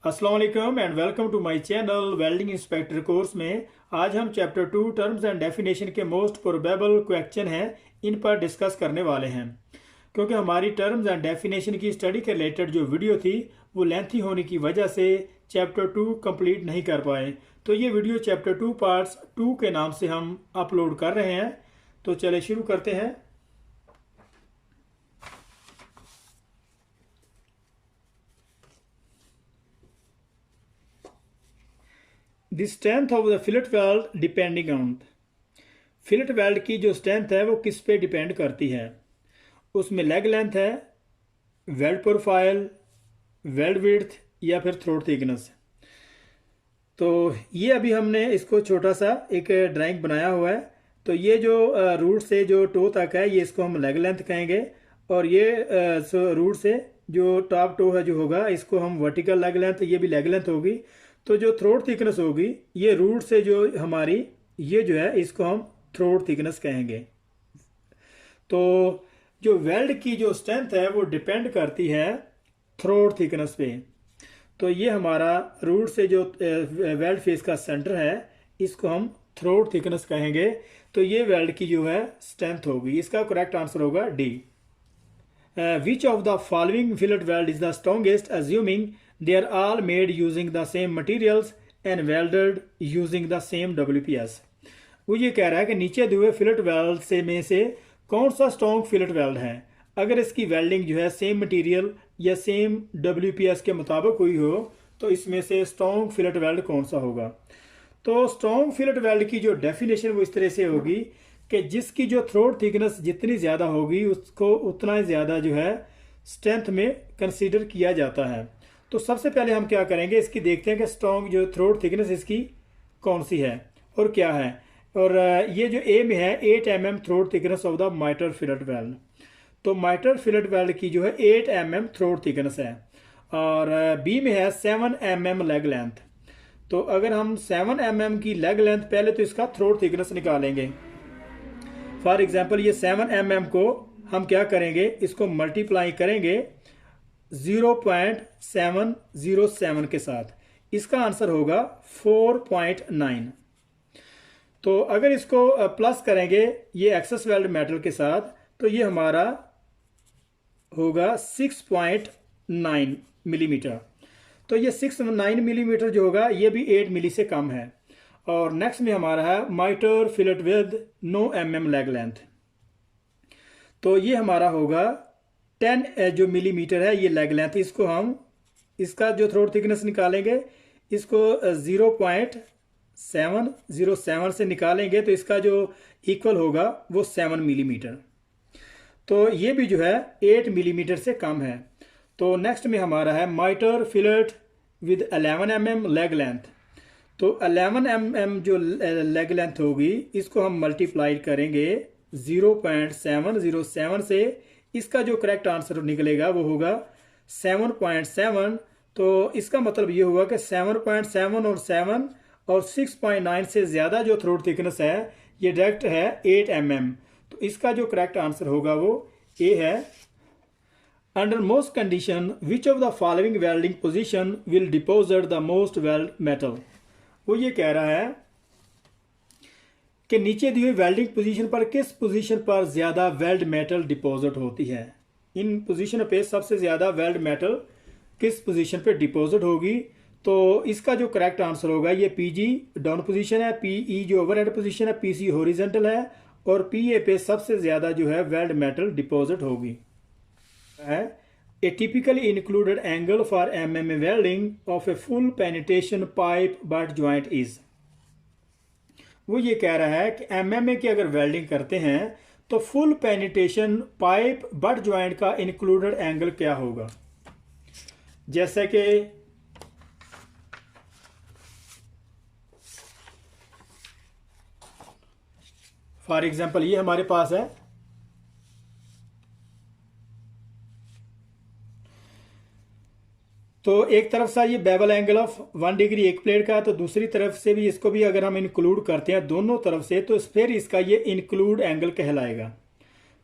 अस्सलाम वालेकुम and welcome to my channel welding inspector course में आज हम चैप्टर 2 टर्म्स एंड डेफिनेशन के मोस्ट प्रोबेबल क्वेश्चन हैं इन पर डिस्कस करने वाले हैं। क्योंकि हमारी टर्म्स एंड डेफिनेशन की स्टडी के रिलेटेड जो वीडियो थी वो लेंथी होने की वजह से चैप्टर 2 कंप्लीट नहीं कर पाए, तो ये वीडियो चैप्टर 2 पार्ट्स 2 के नाम से हम अपलोड कर रहे हैं। तो चले शुरू करते हैं। The strength of the fillet weld depending on, fillet weld की जो स्ट्रेंथ है वो किस पे डिपेंड करती है। उसमें लेग लेंथ है, वेल्ड प्रोफाइल, वेल्ड विड्थ या फिर थ्रोट थिकनेस। तो ये अभी हमने इसको छोटा सा एक ड्राइंग बनाया हुआ है। तो ये जो रूट से जो टो तक है ये इसको हम लेग लेंथ कहेंगे, और ये रूट से जो टॉप टो है जो होगा इसको हम वर्टिकल लेग लेंथ, ये भी लेग लेंथ होगी। तो जो थ्रोट थिकनेस होगी ये रूट से जो हमारी ये जो है इसको हम थ्रोट थिकनेस कहेंगे। तो जो वेल्ड की जो स्ट्रेंथ है वो डिपेंड करती है थ्रोट थिकनेस पे। तो ये हमारा रूट से जो वेल्ड फेस का सेंटर है इसको हम थ्रोट थिकनेस कहेंगे। तो ये वेल्ड की जो है स्ट्रेंथ होगी। इसका करेक्ट आंसर होगा D. Which of the following fillet weld is the strongest assuming they are all made using the same materials and welded using the same WPS। वो ये कह रहा है कि नीचे दिए हुए फिलेट वेल्ड से में से कौन सा स्ट्रॉन्ग फिलेट वेल्ड है अगर इसकी वेल्डिंग जो है सेम मटेरियल या सेम WPS के मुताबिक हुई हो, तो इसमें से स्ट्रॉन्ग फिलेट वेल्ड कौन सा होगा। तो स्ट्रॉन्ग फिलेट वेल्ड की जो डेफिनेशन वो इस तरह से होगी कि जिसकी जो थ्रोट थिकनेस जितनी ज़्यादा होगी उसको उतना ही ज़्यादा जो है स्ट्रेंथ में कंसीडर किया जाता है। तो सबसे पहले हम क्या करेंगे, इसकी देखते हैं कि स्ट्रॉन्ग जो थ्रोट थिकनेस इसकी कौन सी है और क्या है। और ये जो ए में है 8 mm throat thickness of the माइटर fillet weld. तो माइटर फिलेट वेल्ड की जो है 8 mm थ्रोट थिकनेस है, और बी में है 7 mm लेग लेंथ। तो अगर हम 7 mm की लेग लेंथ, पहले तो इसका थ्रोट थिकनेस निकालेंगे। फॉर एग्जाम्पल ये 7 mm को हम क्या करेंगे, इसको मल्टीप्लाई करेंगे 0.707 के साथ। इसका आंसर होगा 4.9। तो अगर इसको प्लस करेंगे ये एक्सेस वेल्ड मेटल के साथ, तो ये हमारा होगा 6.9 मिलीमीटर। तो ये 6.9 मिलीमीटर जो होगा ये भी 8 मिली से कम है। और नेक्स्ट में हमारा है mitre fillet with 9 mm leg length. तो ये हमारा होगा 10 जो मिलीमीटर है ये लेग लेंथ। इसको हम इसका जो थ्रोट थिकनेस निकालेंगे इसको 0.707 से निकालेंगे, तो इसका जो इक्वल होगा वो 7 मिलीमीटर। तो ये भी जो है 8 मिलीमीटर से कम है। तो नेक्स्ट में हमारा है mitre fillet with 11 mm leg length. तो 11 mm जो लेग लेंथ होगी इसको हम मल्टीप्लाई करेंगे 0.707 से। इसका जो करेक्ट आंसर निकलेगा वो होगा 7.7। तो इसका मतलब ये हुआ कि 7.7 और 7 और 6.9 से ज़्यादा जो थ्रोट थिकनेस है ये डायरेक्ट है 8 mm। तो इसका जो करेक्ट आंसर होगा वो ए है। Under most condition which of the following welding position will deposit the most weld metal. वो ये कह रहा है कि नीचे दी हुई वेल्डिंग पोजीशन पर किस पोजीशन पर ज़्यादा वेल्ड मेटल डिपॉजिट होती है। इन पोजीशन पे सबसे ज़्यादा वेल्ड मेटल किस पोजीशन पे डिपॉजिट होगी। तो इसका जो करेक्ट आंसर होगा ये PG डाउन पोजीशन है, PE जो ओवरहेड पोजीशन है, PC हॉरिजॉन्टल है, और PA पे सबसे ज़्यादा जो है वेल्ड मेटल डिपॉजिट होगी। A typically included angle for MMA welding of a full penetration pipe butt joint is. वो ये कह रहा है कि MMA की अगर वेल्डिंग करते हैं तो full penetration pipe butt joint का इंक्लूडेड एंगल क्या होगा। जैसे कि फॉर एग्जांपल ये हमारे पास है, तो एक तरफ से ये बेवल एंगल ऑफ 1 डिग्री एक प्लेट का, तो दूसरी तरफ से भी इसको भी अगर हम इंक्लूड करते हैं दोनों तरफ से, तो फिर इसका ये इंक्लूड एंगल कहलाएगा।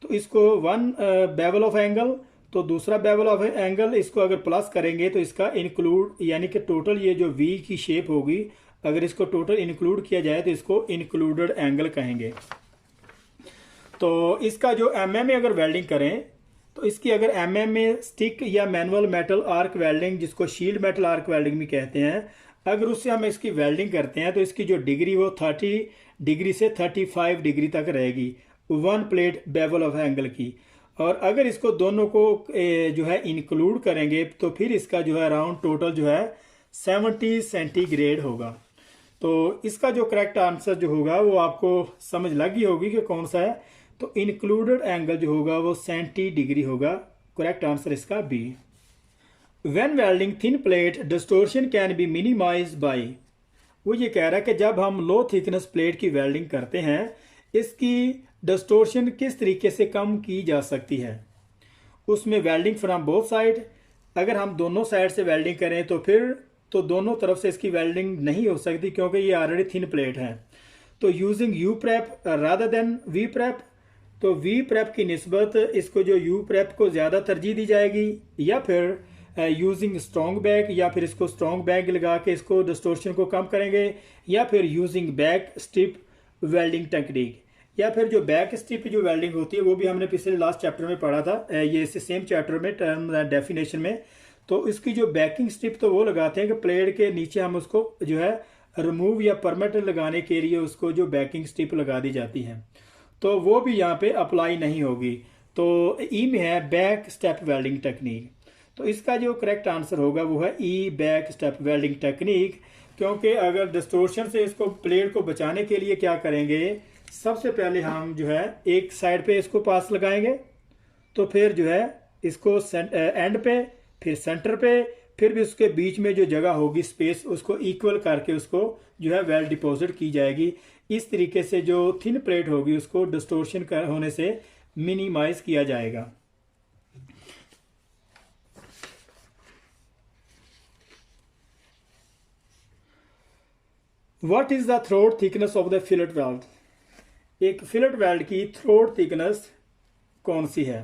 तो इसको 1 बेवल ऑफ एंगल, तो दूसरा बेवल ऑफ एंगल इसको अगर प्लस करेंगे तो इसका इंक्लूड यानी कि टोटल ये जो वी की शेप होगी, अगर इसको टोटल इंक्लूड किया जाए तो इसको इंक्लूडेड एंगल कहेंगे। तो इसका जो एमएम में अगर वेल्डिंग करें तो इसकी अगर एमएम में स्टिक या मैनुअल मेटल आर्क वेल्डिंग, जिसको शील्ड मेटल आर्क वेल्डिंग भी कहते हैं, अगर उससे हम इसकी वेल्डिंग करते हैं तो इसकी जो डिग्री वो 30 डिग्री से 35 डिग्री तक रहेगी 1 प्लेट बेवल ऑफ एंगल की। और अगर इसको दोनों को जो है इंक्लूड करेंगे तो फिर इसका जो है अराउंड टोटल जो है 70 सेंटीग्रेड होगा। तो इसका जो करेक्ट आंसर जो होगा वो आपको समझ लगी होगी कि कौन सा है। तो इंक्लूडेड एंगल जो होगा वो 70 डिग्री होगा। करेक्ट आंसर इसका B. When welding thin plate distortion can be minimised by, वो ये कह रहा है कि जब हम लो थिकनेस प्लेट की वेल्डिंग करते हैं इसकी डिस्टोर्शन किस तरीके से कम की जा सकती है। उसमें वेल्डिंग फ्रॉम बोथ साइड, अगर हम दोनों साइड से वेल्डिंग करें तो फिर तो दोनों तरफ से इसकी वेल्डिंग नहीं हो सकती क्योंकि ये ऑलरेडी थिन प्लेट है। तो using U prep rather than V prep, तो वी प्रेप की निस्बत इसको जो यू प्रेप को ज़्यादा तरजीह दी जाएगी, या फिर यूजिंग स्ट्रॉन्ग बैग, या फिर इसको स्ट्रॉन्ग बैग लगा के इसको डिस्टोर्शन को कम करेंगे, या फिर using back strip welding technique, या फिर जो बैक स्ट्रिप जो वेल्डिंग होती है वो भी हमने पिछले लास्ट चैप्टर में पढ़ा था, ये इस सेम चैप्टर में टर्म डेफिनेशन में। तो इसकी जो बैकिंग स्ट्रिप तो वो लगाते हैं कि प्लेट के नीचे हम उसको जो है रिमूव या परमानेंट लगाने के लिए उसको जो बैकिंग स्ट्रिप लगा दी जाती है, तो वो भी यहाँ पे अप्लाई नहीं होगी। तो ई में है बैक स्टेप वेल्डिंग टेक्निक। तो इसका जो करेक्ट आंसर होगा वो है ई बैक स्टेप वेल्डिंग टेक्निक। क्योंकि अगर डिस्टोर्शन से इसको प्लेट को बचाने के लिए क्या करेंगे, सबसे पहले हम जो है एक साइड पे इसको पास लगाएंगे, तो फिर जो है इसको एंड पे, फिर सेंटर पे, फिर भी उसके बीच में जो जगह होगी स्पेस उसको इक्वल करके उसको जो है वेल डिपॉजिट की जाएगी। इस तरीके से जो थिन प्लेट होगी उसको डिस्टोर्शन होने से मिनिमाइज किया जाएगा। What is the throat thickness of the fillet weld, एक फिलेट वेल्ड की थ्रोट थिकनेस कौन सी है।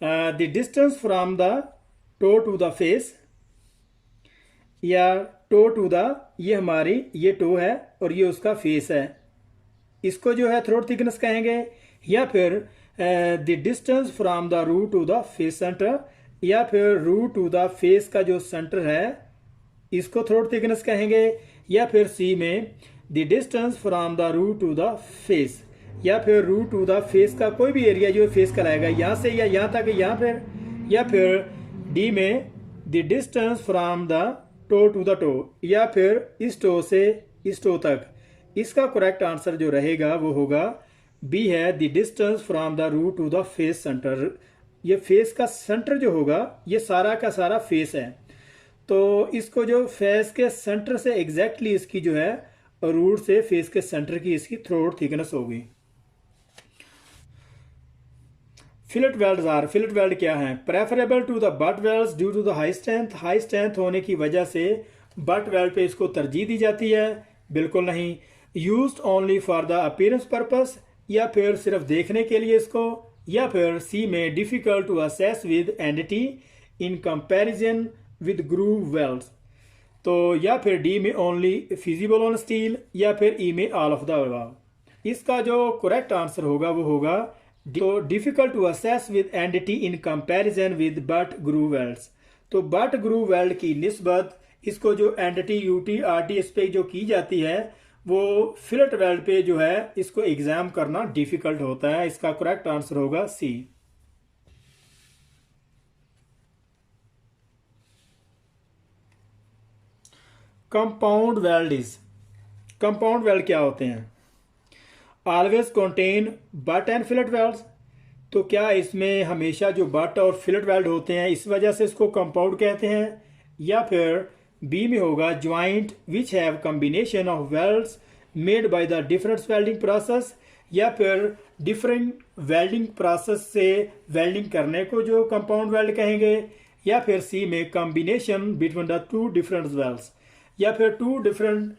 The distance from the toe to the face, या टो टू द, ये हमारी ये टो है और ये उसका फेस है, इसको जो है थ्रोट थिकनेस कहेंगे। या फिर the distance from the root to the face centre, या फिर रूट टू द फेस का जो सेंटर है इसको थ्रोट थिकनेस कहेंगे। या फिर सी में the distance from the root to the face, या फिर रूट टू द फेस का कोई भी एरिया जो फेस कहलाएगा, यहाँ से या यहाँ तक, यहाँ फिर, या फिर डी में the distance from the toe to the toe, या फिर इस टो से इस टो तक। इसका करेक्ट आंसर जो रहेगा वो होगा बी है the distance from the root to the face centre. ये फेस का सेंटर जो होगा ये सारा का सारा फेस है, तो इसको जो फेस के सेंटर से एग्जैक्टली इसकी जो है रूट से फेस के सेंटर की इसकी थ्रोट थिकनेस होगी। Fillet welds are, fillet weld क्या है, preferable to the butt welds due to the high strength, high strength होने की वजह से बट वेल्ड पे इसको तरजीह दी जाती है, बिल्कुल नहीं। Used only for the appearance purpose, या फिर सिर्फ देखने के लिए इसको, या फिर सी में difficult to assess with entity in comparison with groove welds, तो या फिर डी में ओनली फिजिबल ऑन स्टील, या फिर ई में ऑल ऑफ द अबव। इसका जो करेक्ट आंसर होगा वो होगा तो difficult to assess with entity in comparison with butt groove welds. तो बट ग्रूव वेल्ड की निस्बत इसको जो एंटिटी यूटी आरटी इस पे जो की जाती है वो फिलेट वेल्ड पे जो है इसको एग्जाम करना डिफिकल्ट होता है। इसका करेक्ट आंसर होगा C. Compound weld is, compound weld क्या होते हैं, always contain butt and fillet welds, तो क्या इसमें हमेशा जो बट और फिलेट वेल्ड होते हैं इस वजह से इसको कंपाउंड कहते हैं। या फिर बी में होगा joint which have combination of welds made by the different welding process, या फिर डिफरेंट वेल्डिंग प्रोसेस से वेल्डिंग करने को जो कंपाउंड वेल्ड कहेंगे। या फिर सी में combination between the two different welds, या फिर टू डिफरेंट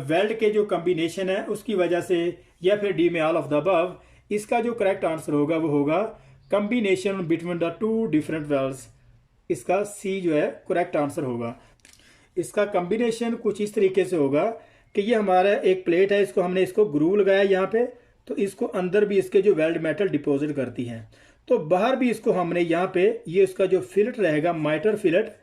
वेल्ड के जो कॉम्बिनेशन है उसकी वजह से, या फिर डी में ऑल ऑफ द अबव। इसका जो करेक्ट आंसर होगा वो होगा combination between the two different welds. इसका सी जो है करेक्ट आंसर होगा। इसका कम्बिनेशन कुछ इस तरीके से होगा कि ये हमारा एक प्लेट है, इसको हमने इसको ग्रू लगाया यहाँ पे, तो इसको अंदर भी इसके जो वेल्ड मेटल डिपॉजिट करती हैं, तो बाहर भी इसको हमने यहाँ पे ये इसका जो फिलेट रहेगा माइटर फिलेट,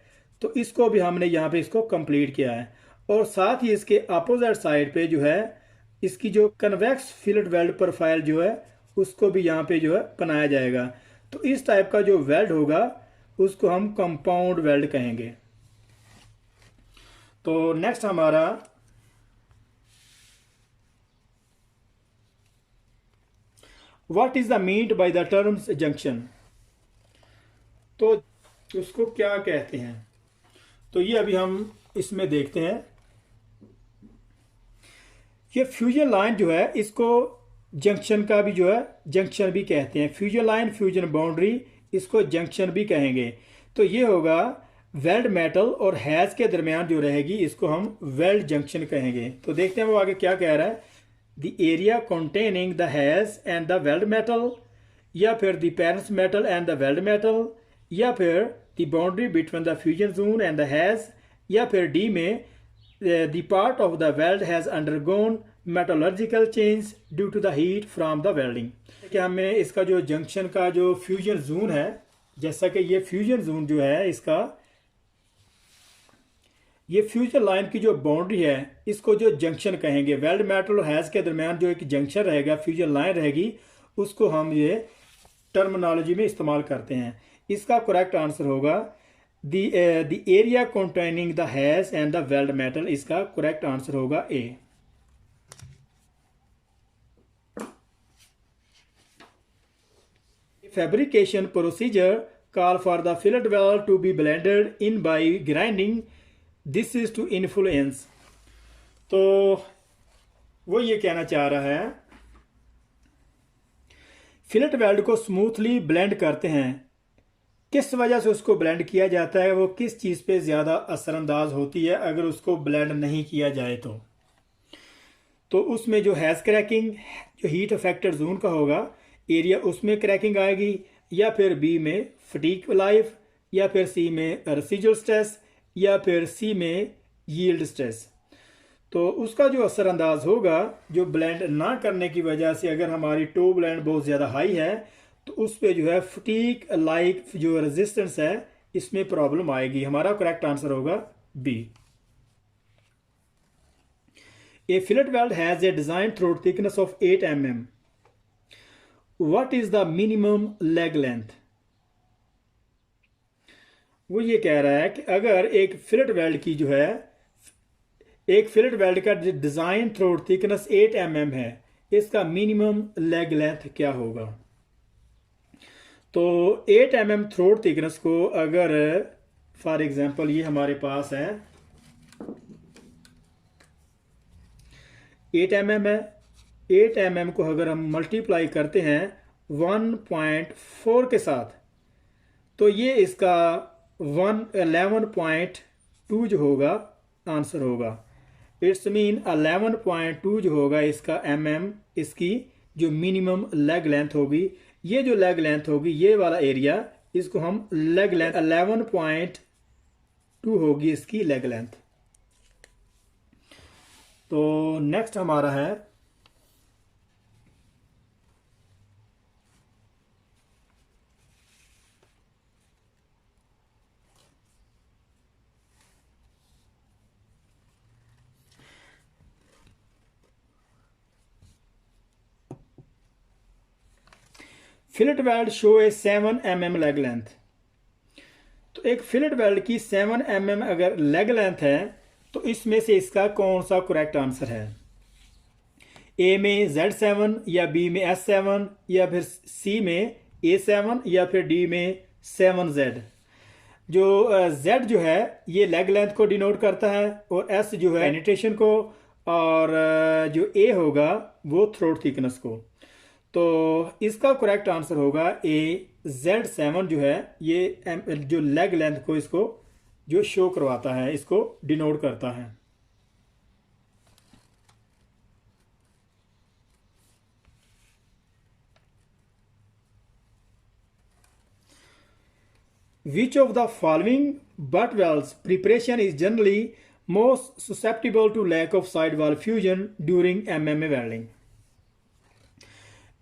तो इसको भी हमने यहाँ पे इसको कंप्लीट किया है। और साथ ही इसके अपोजिट साइड पे जो है इसकी जो कन्वेक्स फिलेट वेल्ड प्रोफाइल जो है उसको भी यहाँ पे जो है बनाया जाएगा। तो इस टाइप का जो वेल्ड होगा उसको हम कंपाउंड वेल्ड कहेंगे। तो नेक्स्ट हमारा what is the meant by the terms junction, तो उसको क्या कहते हैं, तो ये अभी हम इसमें देखते हैं। ये फ्यूजन लाइन जो है इसको जंक्शन का भी जो है जंक्शन भी कहते हैं। फ्यूजन लाइन, फ्यूजन बाउंड्री, इसको जंक्शन भी कहेंगे। तो ये होगा वेल्ड मेटल और हैज के दरमियान जो रहेगी इसको हम वेल्ड जंक्शन कहेंगे। तो देखते हैं वो आगे क्या कह रहा है। The area containing the HAZ and the weld metal, या फिर the parents metal and the weld metal, या फिर the boundary between the fusion zone and the has, या फिर डी में the part of the weld has undergone metallurgical change due to the heat from the welding। क्या हमें इसका जो junction का जो फ्यूजन जोन है, जैसा कि ये फ्यूजन जोन जो है इसका, ये फ्यूजन लाइन की जो बाउंड्री है इसको जो जंक्शन कहेंगे। वेल्ड मेटल और हैज के दरमियान जो एक जंक्शन रहेगा, फ्यूजन लाइन रहेगी, उसको हम ये टर्मिनोलॉजी में इस्तेमाल करते हैं। इसका करेक्ट आंसर होगा the area containing the hash and the weld metal। इसका करेक्ट आंसर होगा ए। Fabrication procedure call for the fillet weld to be blended in by grinding, this is to influence। तो वो ये कहना चाह रहा है फिलेट वेल्ड को स्मूथली ब्लेंड करते हैं। किस वजह से उसको ब्लेंड किया जाता है, वो किस चीज़ पे ज़्यादा असरअंदाज होती है अगर उसको ब्लेंड नहीं किया जाए तो उसमें जो हैज़ क्रैकिंग, जो हीट अफेक्टेड जोन का होगा एरिया, उसमें क्रैकिंग आएगी, या फिर बी में फटीक लाइफ, या फिर सी में रेसिजुअल स्ट्रेस, या फिर सी में यील्ड स्ट्रेस। तो उसका जो असरअंदाज होगा जो ब्लेंड ना करने की वजह से, अगर हमारी टो ब्लेंड बहुत ज़्यादा हाई है तो उस पे जो है फटीक लाइक जो रेजिस्टेंस है इसमें प्रॉब्लम आएगी। हमारा करेक्ट आंसर होगा B. A fillet weld has a design throat thickness of 8 mm। What is the minimum leg length, वो ये कह रहा है कि अगर एक फिलेट वेल्ड की जो है, एक फिलेट वेल्ड का डिजाइन थ्रोट थिकनेस 8 mm है, इसका मिनिमम लेग लेंथ क्या होगा। तो 8 mm थ्रोट थिकनेस को अगर फॉर एग्जांपल ये हमारे पास है 8 mm है, 8 mm को अगर हम मल्टीप्लाई करते हैं 1.4 के साथ, तो ये इसका 11.2 जो होगा आंसर होगा। इट्स मीन 11.2 जो होगा इसका mm, इसकी जो मिनिमम लेग लेंथ होगी। ये जो लेग लेंथ होगी, ये वाला एरिया, इसको हम लेग लेंथ 11.2 होगी इसकी लेग लेंथ। तो नेक्स्ट हमारा है फिलेट वेल्ड शो ए 7 mm लेग लेंथ। तो एक फिलेट वेल्ड की 7 mm अगर लेग लेंथ है तो इसमें से इसका कौन सा करेक्ट आंसर है। ए में Z7, या बी में S7, या फिर सी में A7, या फिर डी में 7Z। जो Z जो है ये लेग लेंथ को डिनोट करता है, और S जो है पेनिट्रेशन को, और जो A होगा वो थ्रोट थिकनेस को। तो इसका करेक्ट आंसर होगा ए। Z7 जो है ये जो लेग लेंथ को इसको जो शो करवाता है, इसको डिनोट करता है। Which of the following butt valves preparation is generally most susceptible to lack of side valve fusion during MMA welding?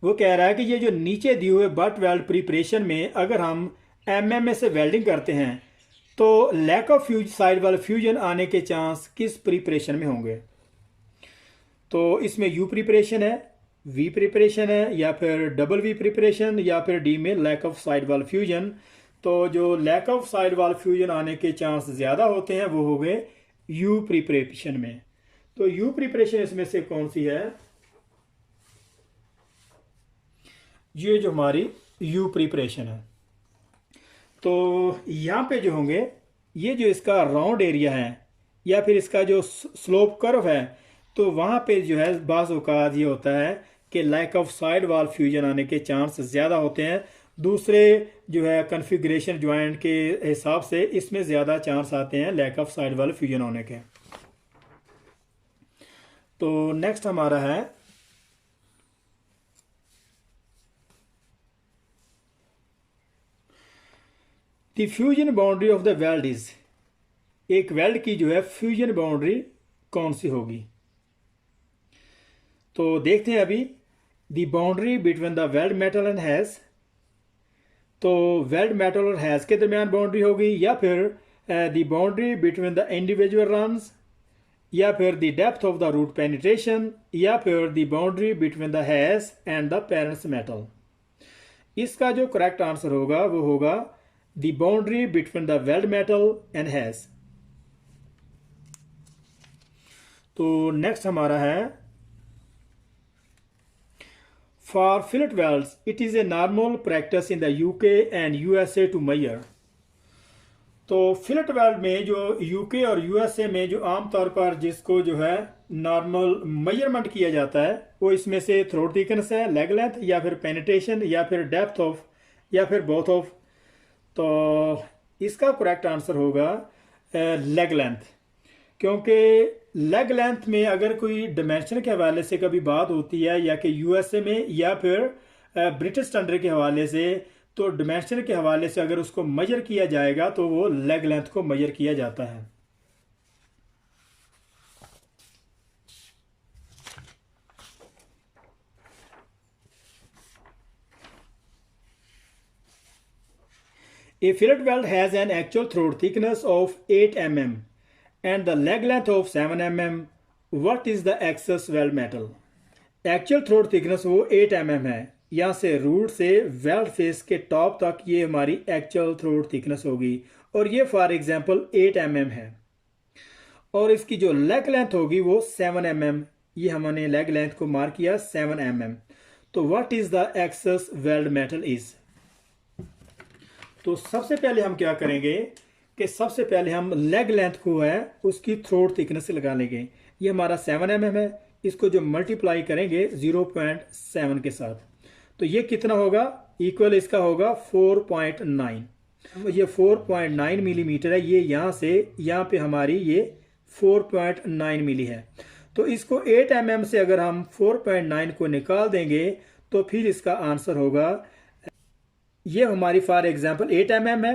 वो कह रहा है कि ये जो नीचे दिए हुए बट वेल्ड प्रिपरेशन में अगर हम MMA से वेल्डिंग करते हैं तो लैक ऑफ साइड वाल फ्यूजन आने के चांस किस प्रिपरेशन में होंगे? तो इसमें U प्रिपरेशन है, V प्रिपरेशन है, या फिर डबल V प्रिपरेशन, या फिर D में लैक ऑफ साइड वाल फ्यूजन। तो जो लैक ऑफ साइड वाल फ्यूजन आने के चांस ज़्यादा होते हैं वो हो गए U प्रिपरेशन में। तो U प्रिपरेशन इसमें से कौन सी है? ये जो हमारी U प्रिपरेशन है। तो यहाँ पे जो होंगे ये जो इसका राउंड एरिया है या फिर इसका जो स्लोप कर्व है, तो वहाँ पे जो है बाज़ औक़ात ये होता है कि लैक ऑफ साइड वाल फ्यूजन आने के चांस ज़्यादा होते हैं। दूसरे जो है कन्फिग्रेशन जॉइंट के हिसाब से इसमें ज़्यादा चांस आते हैं लैक ऑफ साइड वाल फ्यूजन होने के। तो नेक्स्ट हमारा है the fusion boundary of the weld is. एक वेल्ड की जो है फ्यूजन बाउंड्री कौन सी होगी? तो देखते हैं अभी। The boundary between the weld metal and HAZ, तो वेल्ड मेटल और हैज़ के दरमियान बाउंड्री होगी, या फिर the boundary between the individual runs, या फिर the depth of the root penetration, या फिर the boundary between the HAZ and the parents metal. इसका जो करेक्ट आंसर होगा वो होगा the boundary between the weld metal and HAZ. तो नेक्स्ट हमारा है for fillet welds it is a normal practice in the UK and USA to measure. तो fillet weld में जो UK और USA में जो आमतौर पर जिसको जो है नॉर्मल मेजरमेंट किया जाता है वो इसमें से थ्रोट थिकनेस है, लेग लेंथ, या फिर पेनिट्रेशन, या फिर डेप्थ ऑफ, या फिर बोथ ऑफ। तो इसका करेक्ट आंसर होगा लेग लेंथ, क्योंकि लेग लेंथ में अगर कोई डिमेंशन के हवाले से कभी बात होती है या कि USA में या फिर ब्रिटिश स्टैंडर्ड के हवाले से, तो डिमेंशन के हवाले से अगर उसको मेजर किया जाएगा तो वो लेग लेंथ को मेजर किया जाता है। A fillet weld has an actual throat thickness of 8 mm and the leg length of 7 mm. What is the excess weld metal? Actual throat thickness वो 8 mm है। यहाँ से रूट से वेल्ड फेस के टॉप तक ये हमारी एक्चुअल थ्रोट थिकनेस होगी, और ये फॉर एग्जांपल 8 mm है। और इसकी जो लेग लेंथ होगी वो 7 mm। ये हमने लेग लेंथ को मार्क किया 7 mm। तो what is the excess weld metal is? तो सबसे पहले हम क्या करेंगे कि सबसे पहले हम लेग लेंथ को है उसकी थ्रोट थिकनेस से लगा लेंगे। ये हमारा 7 mm है, इसको जो मल्टीप्लाई करेंगे 0.7 के साथ, तो ये कितना होगा? इक्वल इसका होगा 4.9। ये 4.9 मिलीमीटर है। ये यहाँ से यहाँ पे हमारी ये 4.9 मिली है। तो इसको 8 mm से अगर हम 4.9 को निकाल देंगे तो फिर इसका आंसर होगा, ये हमारी फॉर एग्जांपल 8 mm है।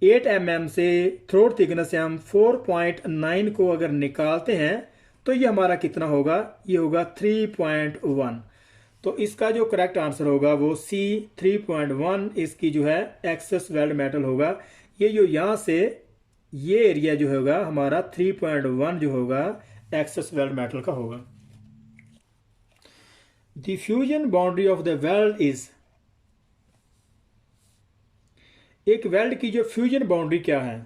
8 mm से थ्रोट थिकनेस से हम 4.9 को अगर निकालते हैं तो ये हमारा कितना होगा? ये होगा 3.1। तो इसका जो करेक्ट आंसर होगा वो C 3.1 इसकी जो है एक्सेस वेल्ड मेटल होगा। ये जो यहाँ से ये एरिया जो होगा हमारा 3.1 जो होगा एक्सेस वेल्ड मेटल का होगा। The fusion boundary of the weld is, एक वेल्ड की जो फ्यूजन बाउंड्री क्या है?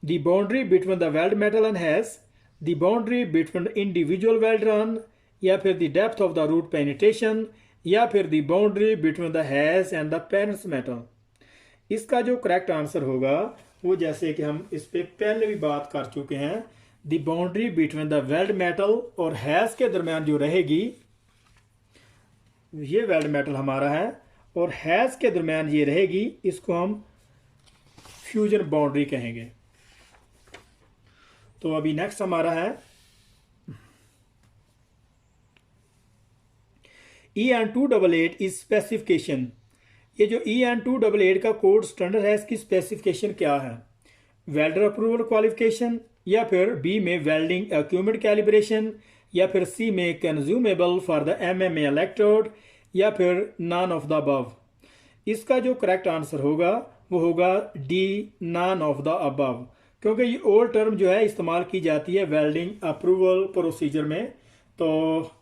The boundary between the weld metal and HAZ, the boundary between individual weld run, या फिर the depth of the root penetration, या फिर the boundary between the HAZ and the parents metal. इसका जो correct answer होगा वो, जैसे कि हम इस पे पहले भी बात कर चुके हैं, the boundary between the weld metal और हैज के दरमियान जो रहेगी, ये वेल्ड मेटल हमारा है और हैज के दरमियान ये रहेगी, इसको हम फ्यूजन बाउंड्री कहेंगे। तो अभी नेक्स्ट हमारा है EN 288 इज स्पेसिफिकेशन। ये जो EN288 का कोड स्टैंडर्ड है, इसकी स्पेसिफिकेशन क्या है? वेल्डर अप्रूवल क्वालिफिकेशन, या फिर बी में वेल्डिंग इक्विपमेंट कैलिब्रेशन, या फिर सी में consumable for the MMA electrode, या फिर नॉन ऑफ द अबव। इसका जो करेक्ट आंसर होगा वो होगा D, non of the above, क्योंकि ये ओल्ड टर्म जो है इस्तेमाल की जाती है वेल्डिंग अप्रूवल प्रोसीजर में, तो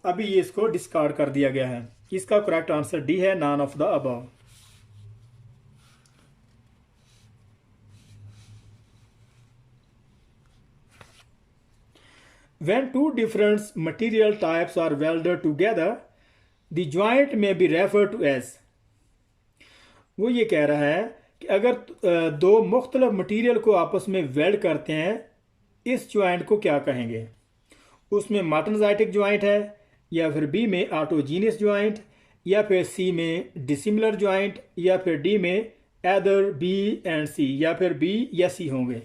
अभी ये इसको डिस्कार्ड कर दिया गया है। इसका करेक्ट आंसर डी है, non of the above. When two different material types are welded together, the joint may be referred to as। वो ये कह रहा है कि अगर दो मुख्तलिफ मटेरियल को आपस में वेल्ड करते हैं, इस ज्वाइंट को क्या कहेंगे? उसमें मार्टनजाइटिक ज्वाइंट है, या फिर बी में ऑटोजीनियस ज्वाइंट, या फिर सी में डिसिमिलर ज्वाइंट, या फिर डी में एदर बी एंड सी, या फिर बी या सी होंगे।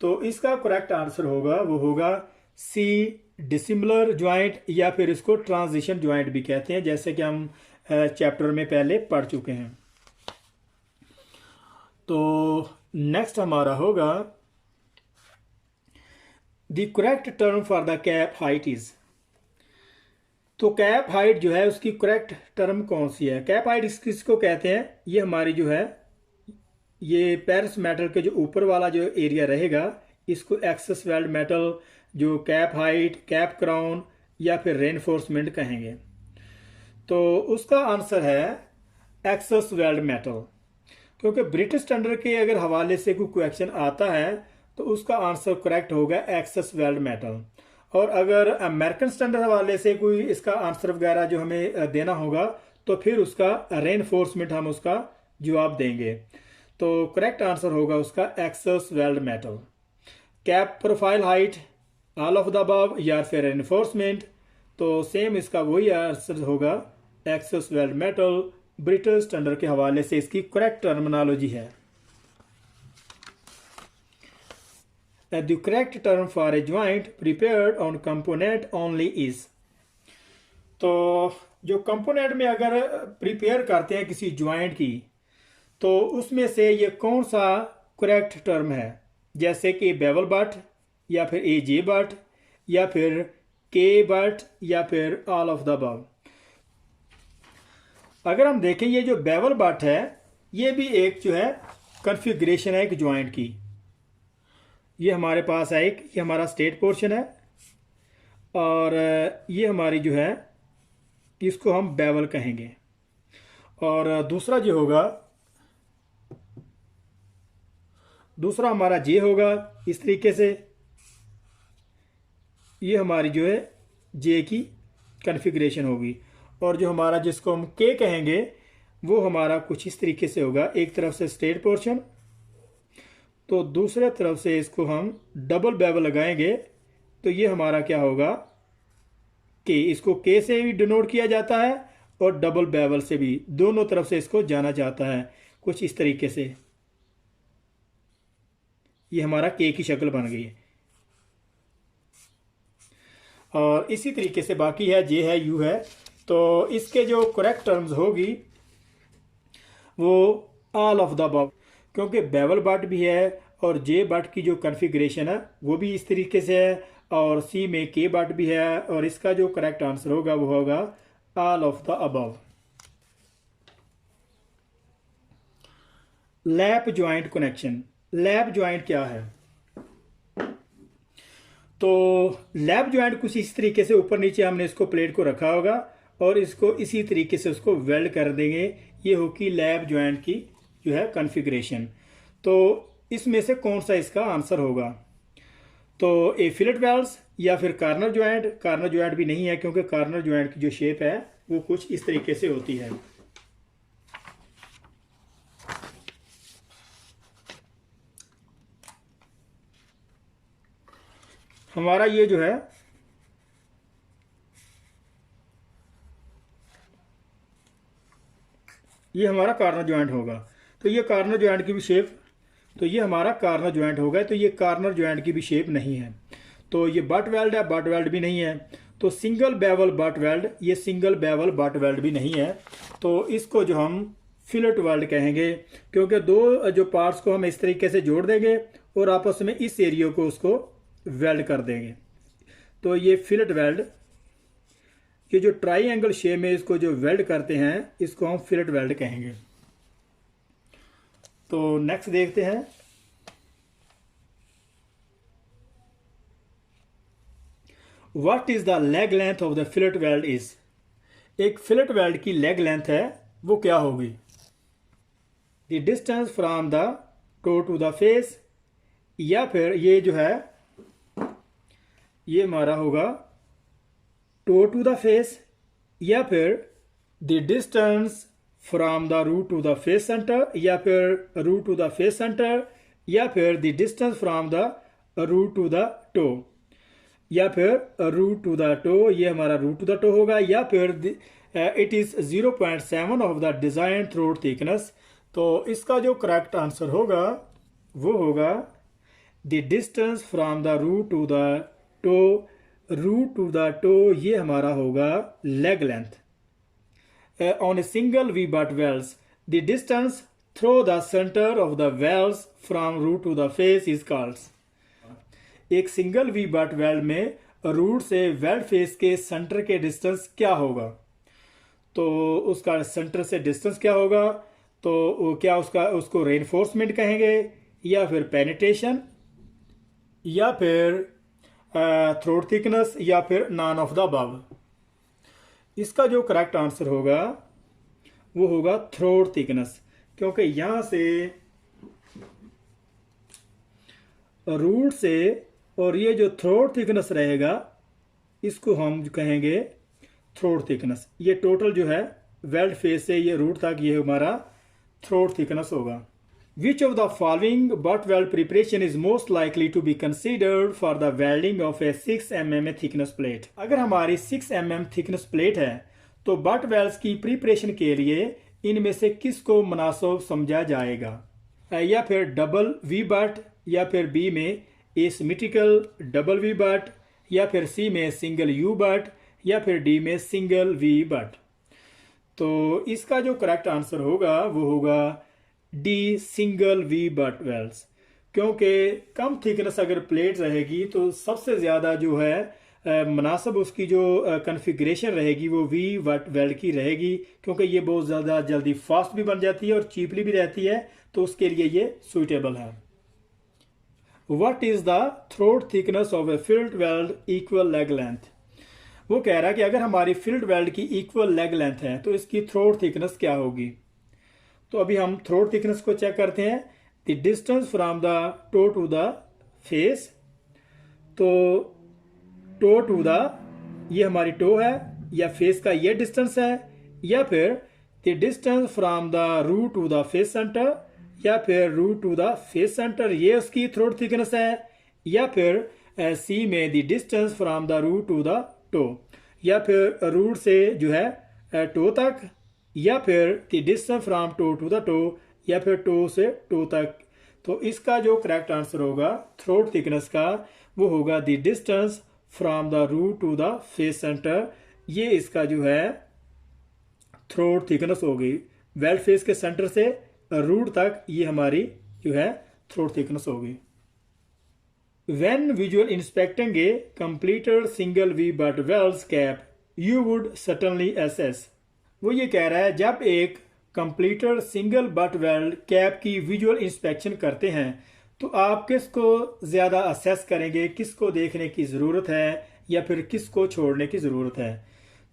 तो इसका करेक्ट आंसर होगा वो होगा सी, डिसिमिलर ज्वाइंट, या फिर इसको ट्रांजिशन ज्वाइंट भी कहते हैं, जैसे कि हम चैप्टर में पहले पढ़ चुके हैं। तो नेक्स्ट हमारा होगा the correct term for the cap height is. तो कैप हाइट जो है उसकी करेक्ट टर्म कौन सी है? कैप हाइट किसको कहते हैं? ये हमारी जो है ये पेरिस मेटल के जो ऊपर वाला जो एरिया रहेगा, इसको एक्सेस वेल्ड मेटल, जो कैप हाइट, कैप क्राउन, या फिर रेनफोर्समेंट कहेंगे। तो उसका आंसर है एक्सेस वेल्ड मेटल, क्योंकि ब्रिटिश स्टैंडर्ड के अगर हवाले से कोई क्वेश्चन आता है तो उसका आंसर करेक्ट होगा एक्सेस वेल्ड मेटल। और अगर अमेरिकन स्टैंडर्ड हवाले से कोई इसका आंसर वगैरह जो हमें देना होगा तो फिर उसका रेनफोर्समेंट हम उसका जवाब देंगे। तो करेक्ट आंसर होगा उसका excess weld metal. Cap profile height, all of the above, या फिर रेनफोर्समेंट, तो सेम इसका वही आंसर होगा excess weld metal. British standard के हवाले से इसकी करेक्ट टर्मिनोलॉजी है। The correct term for a joint prepared on component only is। तो जो कंपोनेंट में अगर प्रिपेयर करते हैं किसी ज्वाइंट की, तो उसमें से ये कौन सा करेक्ट टर्म है? जैसे कि बेवल बट, या फिर AJ बट, या फिर K बट, या फिर ऑल ऑफ द अबव। अगर हम देखें ये जो बेवल बट है, ये भी एक जो है कॉन्फ़िगरेशन है एक ज्वाइंट की। ये हमारे पास है एक, ये हमारा स्टेट पोर्शन है, और ये हमारी जो है इसको हम बेवल कहेंगे। और दूसरा जो होगा, दूसरा हमारा जे होगा इस तरीके से। ये हमारी जो है जे की कॉन्फ़िगरेशन होगी, और जो हमारा जिसको हम के कहेंगे वो हमारा कुछ इस तरीके से होगा। एक तरफ से स्ट्रेट पोर्शन, तो दूसरे तरफ से इसको हम डबल बेवल लगाएंगे, तो ये हमारा क्या होगा के। इसको के से भी डिनोट किया जाता है और डबल बेवल से भी, दोनों तरफ से इसको जाना जाता है कुछ इस तरीके से। ये हमारा के की शक्ल बन गई है। और इसी तरीके से बाकी है, जे है, यू है। तो इसके जो करेक्ट टर्म्स होगी वो ऑल ऑफ द अबव, क्योंकि बेवल बट भी है और जे बट की जो कॉन्फ़िगरेशन है वो भी इस तरीके से है, और सी में के बट भी है, और इसका जो करेक्ट आंसर होगा वो होगा all of the above. Lap joint connection. Lap joint क्या है? तो लैप ज्वाइंट कुछ इस तरीके से ऊपर नीचे हमने इसको प्लेट को रखा होगा और इसको इसी तरीके से उसको वेल्ड कर देंगे। ये होगी लैप ज्वाइंट की जो है कॉन्फ़िगरेशन। तो इसमें से कौन सा इसका आंसर होगा? तो ए फिलेट वेल्ड्स, या फिर कार्नर ज्वाइंट। कार्नर ज्वाइंट भी नहीं है, क्योंकि कार्नर ज्वाइंट की जो शेप है वो कुछ इस तरीके से होती है। हमारा ये जो है ये हमारा कार्नर ज्वाइंट होगा। तो ये कार्नर ज्वाइंट की भी शेप, तो ये हमारा कार्नर ज्वाइंट होगा। तो ये कार्नर ज्वाइंट की भी शेप नहीं है। तो ये बट वेल्ड है, बट वेल्ड भी नहीं है। तो सिंगल बेवल बट वेल्ड, ये सिंगल बेवल बट वेल्ड भी नहीं है। तो इसको जो हम फिलेट वेल्ड कहेंगे, क्योंकि दो जो पार्ट्स को हम इस तरीके से जोड़ देंगे और आपस में इस एरिया को उसको वेल्ड कर देंगे। तो ये फिलेट वेल्ड, ये जो ट्राइंगल शेप में इसको जो वेल्ड करते हैं इसको हम फिलेट वेल्ड कहेंगे। तो नेक्स्ट देखते हैं। What is the leg length of the fillet weld is. एक फिलेट वेल्ड की लेग लेंथ है वो क्या होगी? The distance from the toe to the face, या फिर ये जो है ये हमारा होगा टो टू द फेस, या फिर the distance from the root to the face centre, या फिर root to the face centre, या फिर the distance from the root to the toe, या फिर रूट टू द टो, ये हमारा रूट टू द टो होगा, या फिर it is 0.7 of the design throat thickness. तो इसका जो करेक्ट आंसर होगा वो होगा the distance from the root to the toe, root to the toe ये हमारा होगा leg length. On a single V butt welds the distance through the center of the welds from root to the face is called. एक single V butt weld में root से weld face के centre के distance क्या होगा? तो उसका centre से डिस्टेंस क्या होगा? तो क्या उसको रेनफोर्समेंट कहेंगे, या फिर पेनिट्रेशन, या फिर थ्रोट थिकनेस, या फिर नॉन ऑफ द अबव। इसका जो करेक्ट आंसर होगा वो होगा थ्रोट थिकनेस, क्योंकि यहां से रूट से और ये जो थ्रोट थिकनेस रहेगा इसको हम कहेंगे थ्रोट थिकनेस। ये टोटल जो है वेल्ड फेस से ये रूट तक ये हमारा थ्रोट थिकनेस होगा। Which of the following butt weld preparation is most likely to be considered for the welding of a 6 mm thickness plate? अगर हमारी 6 mm thickness plate है तो butt welds की प्रिपरेशन के लिए इनमें से किसको मुनासिब समझा जाएगा? या फिर डबल वी बट, या फिर बी में एसिमेट्रिकल डबल वी बट, या फिर सी में सिंगल यू बट, या फिर डी में सिंगल वी बट। तो इसका जो करेक्ट आंसर होगा वो होगा D single V butt welds, क्योंकि कम थिकनेस अगर प्लेट रहेगी तो सबसे ज़्यादा जो है मुनासिब उसकी जो कन्फिग्रेशन रहेगी वो वी बट वेल्ड की रहेगी, क्योंकि ये बहुत ज़्यादा जल्दी फास्ट भी बन जाती है और चीपली भी रहती है, तो उसके लिए ये सूटेबल है। What is the throat thickness of A field weld equal leg length? वो कह रहा है कि अगर हमारी फिल्ड वेल्ड की इक्वल लेग लेंथ है तो इसकी थ्रोट थिकनेस क्या होगी? तो अभी हम थ्रोट थिकनेस को चेक करते हैं। The distance from the toe to the face, तो टो टू द ये हमारी टो है या फेस का ये डिस्टेंस है, या फिर the distance from the root to the face centre, या फिर root to the face centre ये उसकी थ्रोट थिकनेस है, या फिर सी में the distance from the root to the toe, या फिर रूट से जो है टो तक, या फिर the distance from toe to the toe, या फिर टो से टो तक। तो इसका जो करेक्ट आंसर होगा थ्रोट थिकनेस का वो होगा the distance from the root to the face centre, ये इसका जो है थ्रोट थिकनेस होगी। वेल्ड फेस के सेंटर से रूट तक ये हमारी जो है थ्रोट थिकनेस होगी। When visual inspecting a completed single V butt welds cap, you would certainly assess। वो ये कह रहा है जब एक completed single butt weld cap की विजुअल इंस्पेक्शन करते हैं तो आप किसको ज़्यादा असेस करेंगे, किसको देखने की ज़रूरत है या फिर किसको छोड़ने की ज़रूरत है?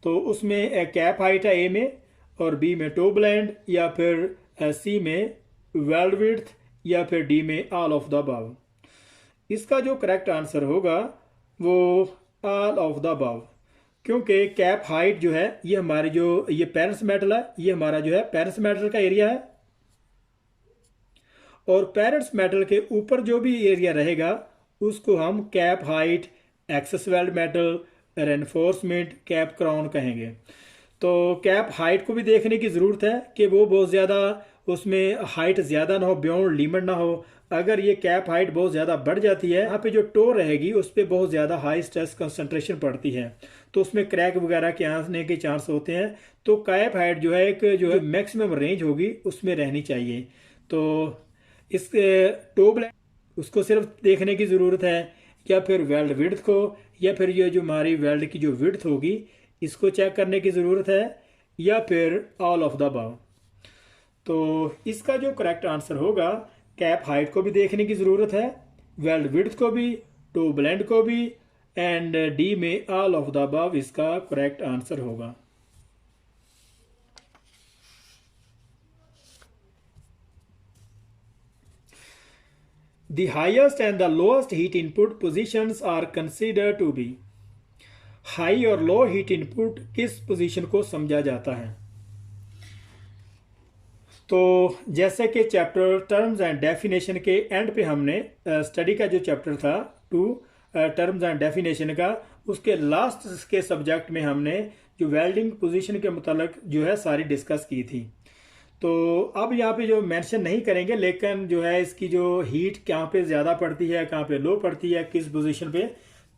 तो उसमें कैप हाइट है ए में, और बी में टो ब्लेंड, या फिर सी में वेल्ड विड्थ, या फिर डी में ऑल ऑफ द अबव। इसका जो करेक्ट आंसर होगा वो ऑल ऑफ द अबव, क्योंकि कैप हाइट जो है ये हमारी जो ये पेरेंट्स मेटल है, ये हमारा जो है पेरेंट्स मेटल का एरिया है, और पेरेंट्स मेटल के ऊपर जो भी एरिया रहेगा उसको हम cap height, excess weld metal, reinforcement, cap crown कहेंगे। तो कैप हाइट को भी देखने की ज़रूरत है कि वो बहुत ज़्यादा उसमें हाइट ज़्यादा ना हो, बियॉन्ड लिमिट ना हो, अगर ये कैप हाइट बहुत ज़्यादा बढ़ जाती है, यहाँ पे जो टो रहेगी उस पर बहुत ज़्यादा हाई स्ट्रेस कंसंट्रेशन पड़ती है, तो उसमें क्रैक वगैरह के आने के चांस होते हैं। तो कैप हाइट जो है एक जो है मैक्सिमम रेंज होगी उसमें रहनी चाहिए। तो इस टो ब्लेंड उसको सिर्फ देखने की ज़रूरत है, या फिर वेल्ड विड्थ को, या फिर ये जो हमारी वेल्ड की जो विड्थ होगी इसको चेक करने की ज़रूरत है, या फिर ऑल ऑफ द अबव। तो इसका जो करेक्ट आंसर होगा, कैप हाइट को भी देखने की ज़रूरत है, वेल्ड विड्थ को भी, टो ब्लेंड को भी, एंड डी में ऑल ऑफ द अबव इसका करेक्ट आंसर होगा। The highest and the lowest heat input positions are considered to be। High और लो हीट इनपुट किस पोजीशन को समझा जाता है? तो जैसे कि चैप्टर टर्म्स एंड डेफिनेशन के एंड पे हमने स्टडी का जो चैप्टर था 2 टर्म्स एंड डेफिनेशन का, उसके लास्ट के सब्जेक्ट में हमने जो वेल्डिंग पोजीशन के मुतालिक जो है सारी डिस्कस की थी। तो अब यहाँ पे जो मेंशन नहीं करेंगे, लेकिन जो है इसकी जो हीट कहाँ पे ज़्यादा पड़ती है, कहाँ पे लो पड़ती है, किस पोजीशन पे,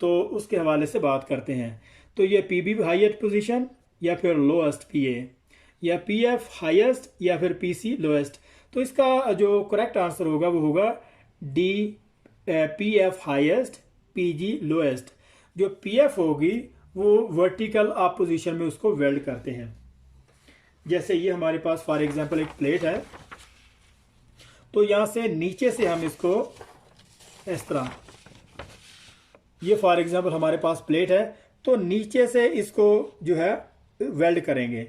तो उसके हवाले से बात करते हैं। तो ये पीबी हाईएस्ट पोजीशन, या फिर लोएस्ट पीए, या पीएफ हाईएस्ट, या फिर पीसी लोएस्ट। तो इसका जो करेक्ट आंसर होगा वो होगा D, PF highest, PG lowest. जो पीएफ होगी वो वर्टिकल आप पोजीशन में उसको वेल्ड करते हैं। जैसे ये हमारे पास फॉर एग्जांपल एक प्लेट है, तो यहां से नीचे से हम इसको इस तरह, ये फॉर एग्जांपल हमारे पास प्लेट है, तो नीचे से इसको जो है वेल्ड करेंगे।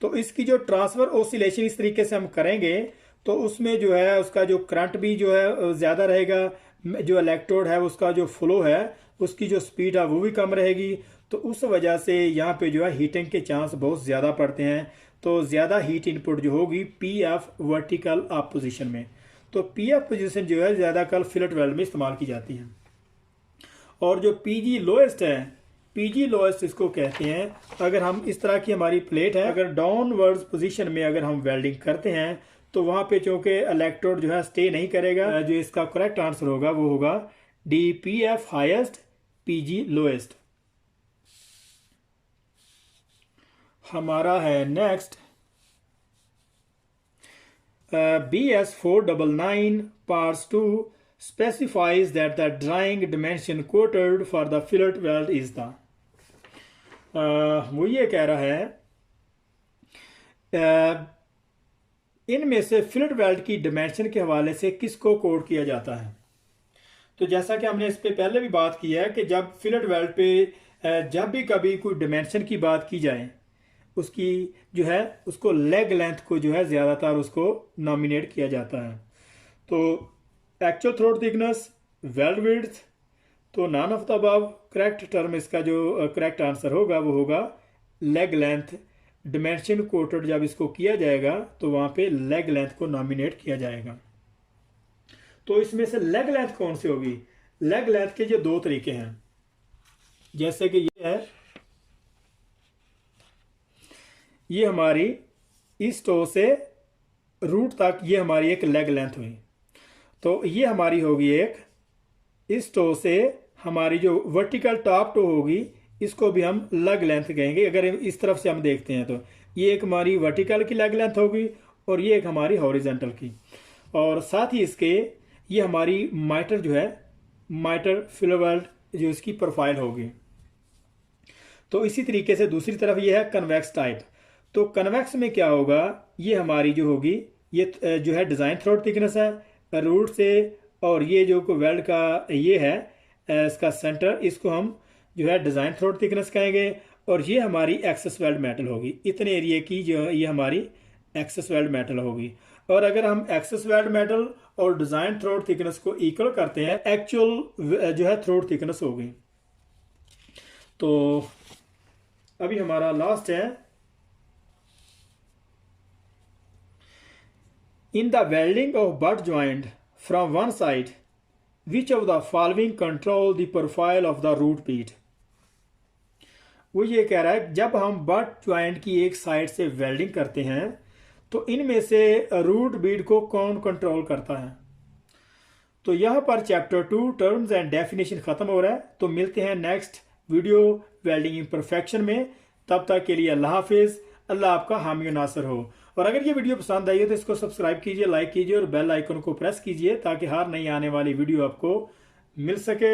तो इसकी जो ट्रांसफर ओसिलेशन इस तरीके से हम करेंगे, तो उसमें जो है उसका जो करंट भी जो है ज़्यादा रहेगा, जो इलेक्ट्रोड है उसका जो फ्लो है उसकी जो स्पीड है वो भी कम रहेगी। तो उस वजह से यहाँ पे जो है हीटिंग के चांस बहुत ज़्यादा पड़ते हैं। तो ज़्यादा हीट इनपुट जो होगी पी एफ वर्टिकल आप पोजिशन में, तो पी एफ पोजिशन जो है ज़्यादा कल फिलेट वेल्ड में इस्तेमाल की जाती है। और जो पी जी लोएस्ट है, पी जी लोएस्ट इसको कहते हैं, अगर हम इस तरह की हमारी प्लेट है, अगर डाउनवर्ड्स पोजीशन में अगर हम वेल्डिंग करते हैं तो वहाँ पे चूँकि इलेक्ट्रोड जो है स्टे नहीं करेगा। जो इसका करेक्ट आंसर होगा वो होगा D, P F highest, P G lowest. हमारा है next BS499 parts 2 specifies that the drying dimension quoted for the fillet weld is the। वो ये कह रहा है इनमें से फिलेट वेल्ड की डिमेंशन के हवाले से किसको कोड किया जाता है? तो जैसा कि हमने इस पे पहले भी बात की है कि जब फिलेट वेल्ड पे जब भी कभी कोई डिमेंशन की बात की जाए, उसकी जो है उसको लेग लेंथ को जो है ज़्यादातर उसको नॉमिनेट किया जाता है। तो actual throat thickness, weld width, तो none of the above correct term, इसका जो करेक्ट आंसर होगा वो होगा लेग लेंथ। डिमेंशन कोटेड जब इसको किया जाएगा तो वहाँ पे लेग लेंथ को नॉमिनेट किया जाएगा। तो इसमें से लेग लेंथ कौन सी होगी? लेग लेंथ के जो दो तरीके हैं, जैसे कि ये है, ये हमारी इस टो से रूट तक ये हमारी एक लेग लेंथ हुई। तो ये हमारी होगी एक, इस टो से हमारी जो वर्टिकल टॉप टो होगी इसको भी हम लेग लेंथ कहेंगे। अगर इस तरफ से हम देखते हैं तो ये एक हमारी वर्टिकल की लेग लेंथ होगी और ये एक हमारी हॉरिजॉन्टल की। और साथ ही इसके ये हमारी माइटर जो है, माइटर फिलेट वेल्ड जो इसकी प्रोफाइल होगी। तो इसी तरीके से दूसरी तरफ ये है कन्वेक्स टाइप। तो कन्वेक्स में क्या होगा, ये हमारी जो होगी ये जो है डिज़ाइन थ्रोट थिकनेस है रूट से, और ये जो वेल्ड का ये है इसका सेंटर, इसको हम जो है डिज़ाइन थ्रोट थिकनेस कहेंगे। और ये हमारी एक्सेस वेल्ड मेटल होगी, इतने एरिया की जो ये हमारी एक्सेस वेल्ड मेटल होगी। और अगर हम एक्सेस वेल्ड मेटल और डिज़ाइन थ्रोट थिकनेस को इक्वल करते हैं, एक्चुअल जो है थ्रोट थिकनेस होगी। तो अभी हमारा लास्ट है, in the welding of butt joint from one side which of the following control the profile of the root bead. वो ये कह रहा है जब हम बट ज्वाइंट की एक साइड से वेल्डिंग करते हैं तो इनमें से रूट बीट को कौन कंट्रोल करता है? तो यहाँ पर चैप्टर 2 टर्म्स एंड डेफिनेशन खत्म हो रहा है। तो मिलते हैं नेक्स्ट वीडियो वेल्डिंग इम्परफेक्शन में। तब तक के लिए अल्लाह हाफिज। अल्लाह आपका हामी और नासर हो। और अगर ये वीडियो पसंद आई है तो इसको सब्सक्राइब कीजिए, लाइक कीजिए और बेल आइकन को प्रेस कीजिए ताकि हर नई आने वाली वीडियो आपको मिल सके।